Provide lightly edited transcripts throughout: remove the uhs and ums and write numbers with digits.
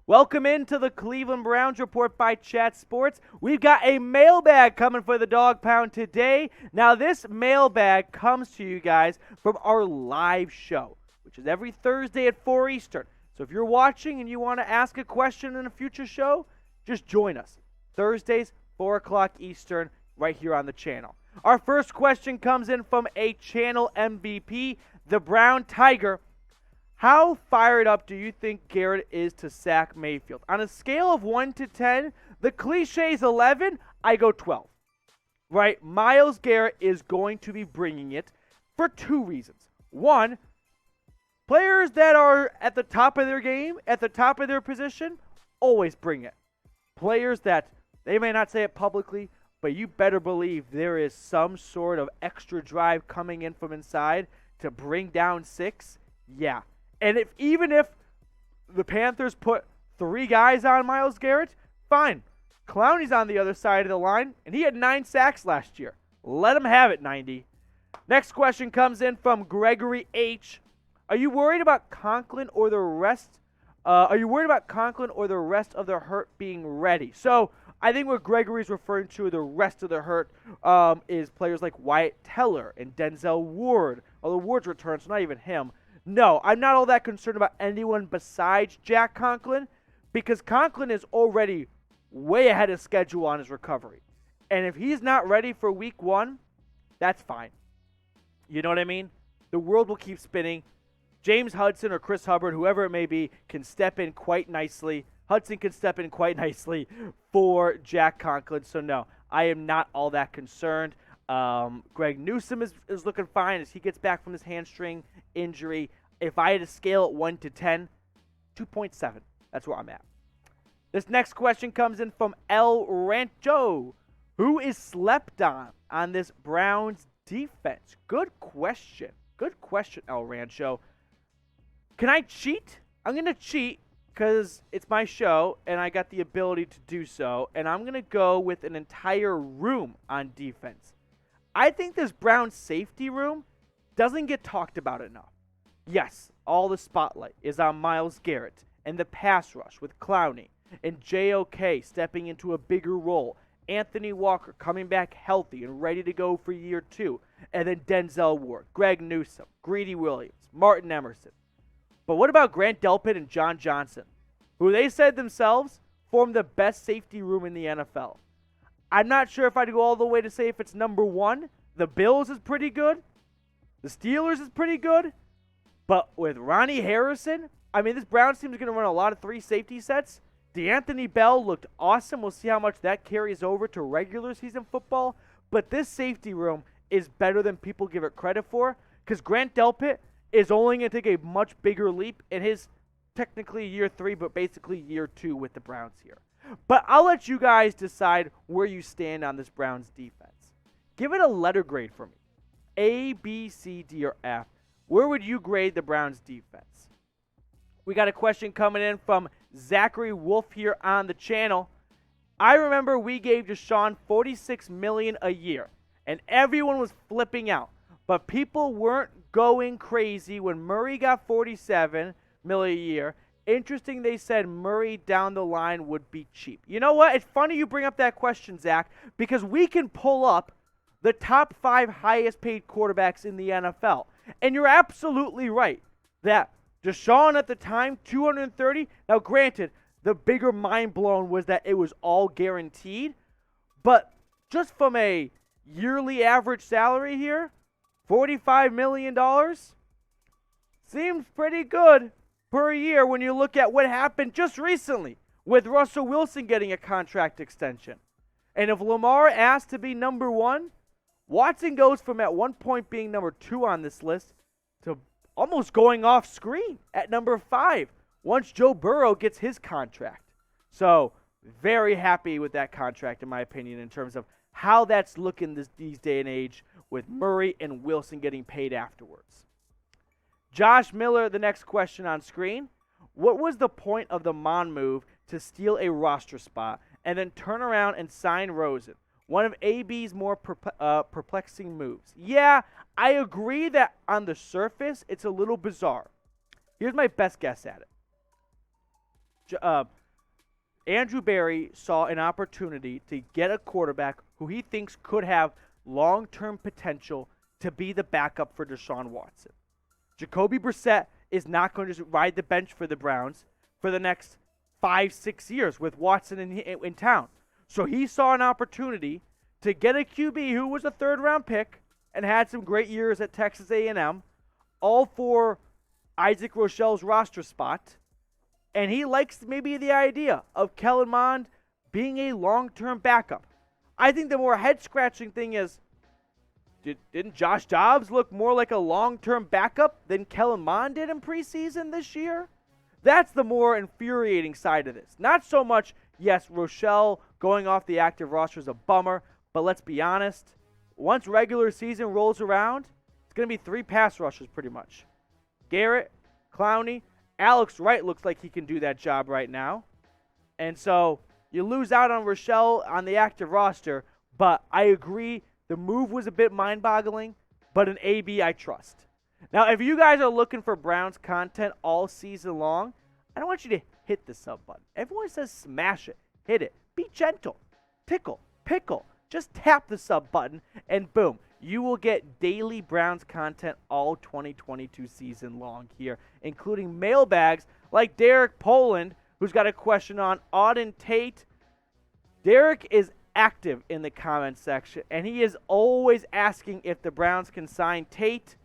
Welcome into the Cleveland Browns Report by Chat Sports. We've got a mailbag coming for the Dog Pound today. Now, this mailbag comes to you guys from our live show, which is every Thursday at 4 Eastern. So if you're watching and you want to ask a question in a future show, just join us. Thursdays, 4 o'clock Eastern, right here on the channel. Our first question comes in from a channel MVP, the Brown Tiger. How fired up do you think Garrett is to sack Mayfield? On a scale of 1 to 10, the cliche is 11, I go 12. Right? Myles Garrett is going to be bringing it for two reasons. One, players that are at the top of their game, at the top of their position, always bring it. Players that, they may not say it publicly, but you better believe there is some sort of extra drive coming in from inside to bring down 6. Yeah. And even if the Panthers put 3 guys on Myles Garrett, fine. Clowney's on the other side of the line, and he had 9 sacks last year. Let him have it, 90. Next question comes in from Gregory H. Are you worried about Conklin or the rest? Of the hurt being ready? So I think what Gregory's referring to, the rest of the hurt, is players like Wyatt Teller and Denzel Ward. Although Ward's return, so not even him. No, I'm not all that concerned about anyone besides Jack Conklin, because Conklin is already way ahead of schedule on his recovery. And if he's not ready for week 1, that's fine. You know what I mean? The world will keep spinning. James Hudson or Chris Hubbard, whoever it may be, can step in quite nicely. Hudson can step in quite nicely for Jack Conklin. So no, I am not all that concerned. Greg Newsome is looking fine as he gets back from his hamstring injury. If I had to scale it 1 to 10, 2.7. That's where I'm at. This next question comes in from El Rancho. Who is slept on this Browns defense? Good question. Good question, El Rancho. Can I cheat? I'm going to cheat because it's my show and I got the ability to do so. And I'm going to go with an entire room on defense. I think this Browns safety room doesn't get talked about enough. Yes, all the spotlight is on Myles Garrett and the pass rush with Clowney and JOK stepping into a bigger role. Anthony Walker coming back healthy and ready to go for year 2. And then Denzel Ward, Greg Newsome, Greedy Williams, Martin Emerson. But what about Grant Delpit and John Johnson, who they said themselves form the best safety room in the NFL? I'm not sure if I'd go all the way to say if it's number 1. The Bills is pretty good. The Steelers is pretty good. But with Ronnie Harrison, I mean, this Browns team is going to run a lot of 3 safety sets. DeAnthony Bell looked awesome. We'll see how much that carries over to regular season football. But this safety room is better than people give it credit for, because Grant Delpit is only going to take a much bigger leap in his technically year 3, but basically year 2 with the Browns here. But I'll let you guys decide where you stand on this Browns defense. Give it a letter grade for me. A, B, C, D, or F. Where would you grade the Browns defense? We got a question coming in from Zachary Wolf here on the channel. I remember we gave Deshaun $46 million a year, and everyone was flipping out. But people weren't going crazy when Murray got $47 million a year. Interesting, they said Murray down the line would be cheap. You know what? It's funny you bring up that question, Zach, because we can pull up the top 5 highest paid quarterbacks in the NFL. And you're absolutely right that Deshaun at the time, $230. Now, granted, the bigger mind blown was that it was all guaranteed. But just from a yearly average salary here, $45 million seems pretty good per year when you look at what happened just recently with Russell Wilson getting a contract extension. And if Lamar asked to be number 1, Watson goes from at one point being number 2 on this list to almost going off screen at number 5 once Joe Burrow gets his contract. So very happy with that contract, in my opinion, in terms of how that's looking these day and age with Murray and Wilson getting paid afterwards. Josh Miller, the next question on screen. What was the point of the Mond move to steal a roster spot and then turn around and sign Rosen? One of AB's more perplexing moves. Yeah, I agree that on the surface, it's a little bizarre. Here's my best guess at it. Andrew Berry saw an opportunity to get a quarterback who he thinks could have long-term potential to be the backup for Deshaun Watson. Jacoby Brissett is not going to just ride the bench for the Browns for the next 5-6 years with Watson in town. So he saw an opportunity to get a QB who was a third-round pick and had some great years at Texas A&M, all for Isaac Rochelle's roster spot. And he likes maybe the idea of Kellen Mond being a long-term backup. I think the more head-scratching thing is, didn't Josh Dobbs look more like a long-term backup than Kellen Mond did in preseason this year? That's the more infuriating side of this. Not so much, yes, Rochelle going off the active roster is a bummer, but let's be honest, once regular season rolls around, it's going to be 3 pass rushers pretty much. Garrett, Clowney, Alex Wright looks like he can do that job right now. And so you lose out on Rochelle on the active roster, but I agree the move was a bit mind-boggling, but an AB I trust. Now, if you guys are looking for Browns content all season long, I don't want you to hit the sub button. Everyone says smash it, hit it. Be gentle, tickle, pickle. Just tap the sub button, and boom, you will get daily Browns content all 2022 season long here, including mailbags like Derek Poland, who's got a question on Auden Tate. Derek is active in the comment section, and he is always asking if the Browns can sign Tate.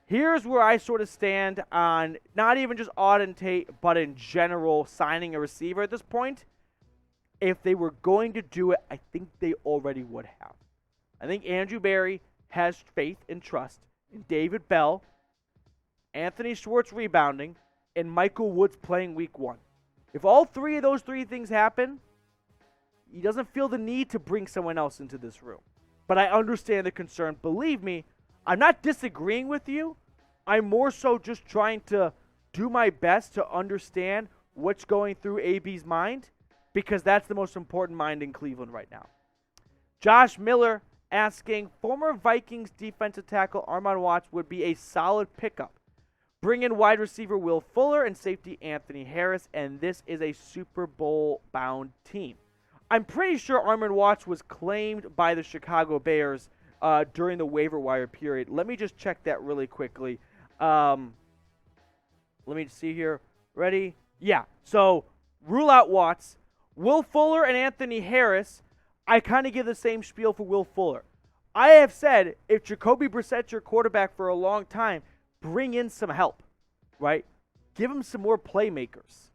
Here's where I sort of stand on not even just Auden Tate, but in general signing a receiver at this point. If they were going to do it, I think they already would have. I think Andrew Berry has faith and trust in David Bell, Anthony Schwartz rebounding, and Michael Woods playing week 1. If all 3 of those 3 things happen, he doesn't feel the need to bring someone else into this room. But I understand the concern. Believe me, I'm not disagreeing with you. I'm more so just trying to do my best to understand what's going through AB's mind, because that's the most important mind in Cleveland right now. Josh Miller asking, former Vikings defensive tackle Armon Watts would be a solid pickup. Bring in wide receiver Will Fuller and safety Anthony Harris, and this is a Super Bowl-bound team. I'm pretty sure Armon Watts was claimed by the Chicago Bears during the waiver wire period. Let me just check that really quickly. Let me see here. Ready? Yeah. So, rule out Watts. Will Fuller and Anthony Harris, I kind of give the same spiel for Will Fuller. I have said, if Jacoby Brissett's your quarterback for a long time, bring in some help, right? Give him some more playmakers.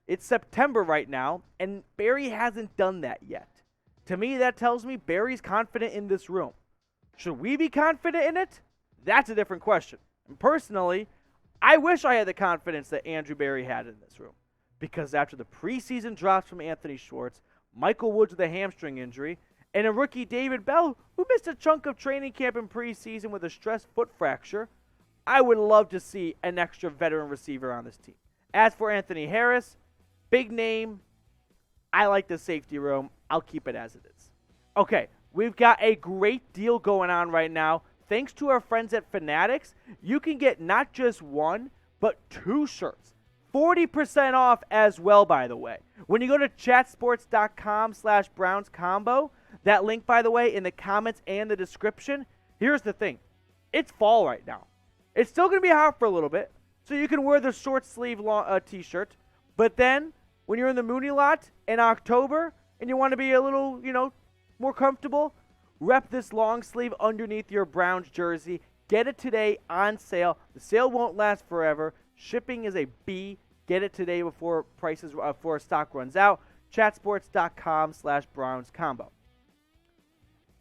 It's September right now, and Barry hasn't done that yet. To me, that tells me Barry's confident in this room. Should we be confident in it? That's a different question. And personally, I wish I had the confidence that Andrew Berry had in this room. Because after the preseason drops from Anthony Schwartz, Michael Woods with a hamstring injury, and a rookie David Bell, who missed a chunk of training camp in preseason with a stressed foot fracture, I would love to see an extra veteran receiver on this team. As for Anthony Harris, big name. I like the safety room. I'll keep it as it is. Okay, we've got a great deal going on right now. Thanks to our friends at Fanatics, you can get not just 1, but 2 shirts. 40% off as well, by the way. When you go to chatsports.com/BrownsCombo, that link, by the way, in the comments and the description, here's the thing. It's fall right now. It's still going to be hot for a little bit, so you can wear the short sleeve t-shirt. But then, when you're in the Mooney lot in October and you want to be a little, more comfortable, rep this long sleeve underneath your Browns jersey. Get it today on sale. The sale won't last forever. Shipping is a B. Get it today before stock runs out. Chatsports.com/BrownsCombo.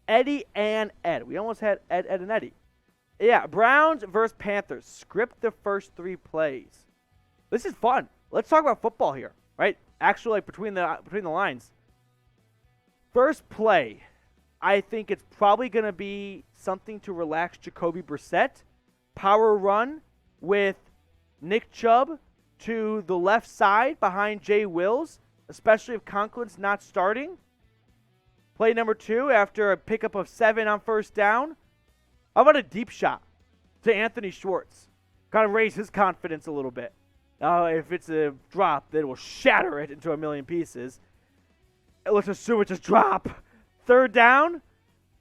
Eddie and Ed. We almost had Ed and Eddie. Yeah, Browns versus Panthers. Script the first 3 plays. This is fun. Let's talk about football here, right? Actually, like between the lines. First play, I think it's probably going to be something to relax Jacoby Brissett. Power run with Nick Chubb to the left side behind Jay Wills, especially if Conklin's not starting. Play number 2 after a pickup of 7 on first down. How about a deep shot to Anthony Schwartz? Kind of raise his confidence a little bit. Now, if it's a drop, then we'll shatter it into a million pieces. Let's assume it's a drop. Third down,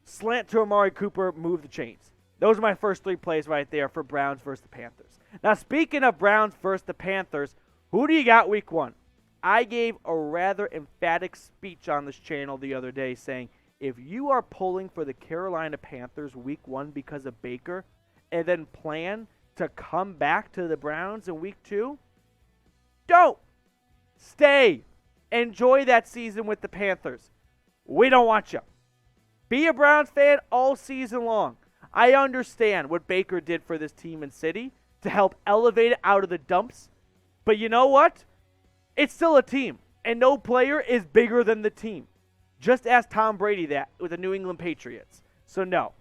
slant to Amari Cooper, move the chains. Those are my first 3 plays right there for Browns versus the Panthers. Now, speaking of Browns versus the Panthers, who do you got week 1? I gave a rather emphatic speech on this channel the other day saying, if you are pulling for the Carolina Panthers week 1 because of Baker and then plan to come back to the Browns in week 2, don't. Stay. Enjoy that season with the Panthers. We don't want you. Be a Browns fan all season long. I understand what Baker did for this team in City to help elevate it out of the dumps. But you know what? It's still a team, and no player is bigger than the team. Just ask Tom Brady that with the New England Patriots. So no,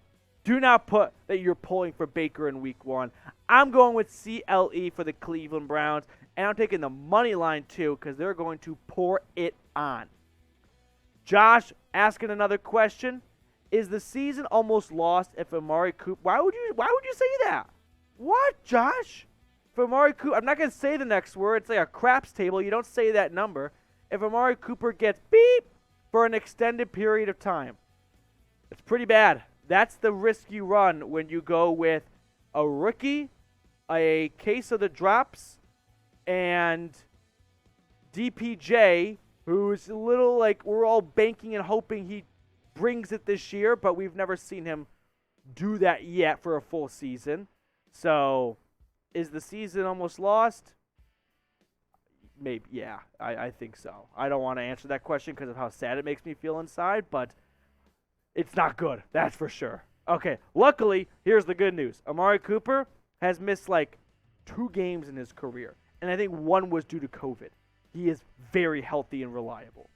do not put that you're pulling for Baker in week 1. I'm going with CLE for the Cleveland Browns, and I'm taking the money line too because they're going to pour it on. Josh asking another question. Is the season almost lost if Amari Cooper... Why would you say that? What, Josh? For Amari Cooper... I'm not going to say the next word. It's like a craps table. You don't say that number. If Amari Cooper gets beep for an extended period of time, it's pretty bad. That's the risk you run when you go with a rookie, a case of the drops, and DPJ, who's a little like we're all banking and hoping he brings it this year, but we've never seen him do that yet for a full season. So, is the season almost lost? Maybe, yeah, I think so. I don't want to answer that question because of how sad it makes me feel inside, but it's not good, that's for sure. Okay, luckily, here's the good news. Amari Cooper has missed like 2 games in his career, and I think 1 was due to COVID. He is very healthy and reliable.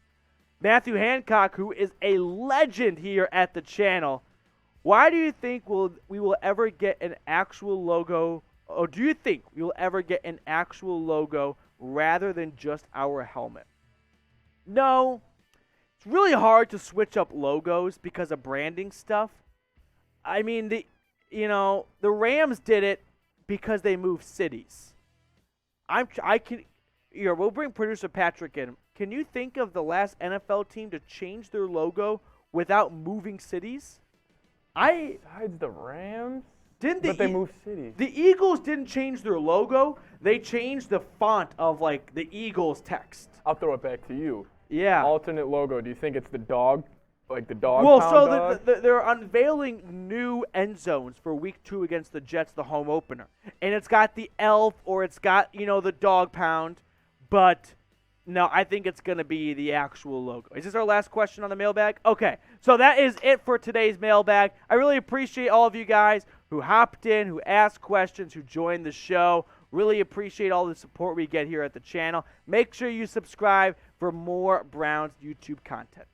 Matthew Hancock, who is a legend here at the channel, why do you think we will ever get an actual logo, or do you think we will ever get an actual logo rather than just our helmet? No, it's really hard to switch up logos because of branding stuff. I mean, the Rams did it because they moved cities. We'll bring producer Patrick in. Can you think of the last NFL team to change their logo without moving cities? Besides the Rams? But they moved cities. The Eagles didn't change their logo. They changed the font of, like, the Eagles text. I'll throw it back to you. Yeah. Alternate logo. Do you think it's the dog? Like the dog Well, they're unveiling new end zones for week 2 against the Jets, the home opener. And it's got the elf or it's got, the dog pound. But... no, I think it's going to be the actual logo. Is this our last question on the mailbag? Okay, so that is it for today's mailbag. I really appreciate all of you guys who hopped in, who asked questions, who joined the show. Really appreciate all the support we get here at the channel. Make sure you subscribe for more Browns YouTube content.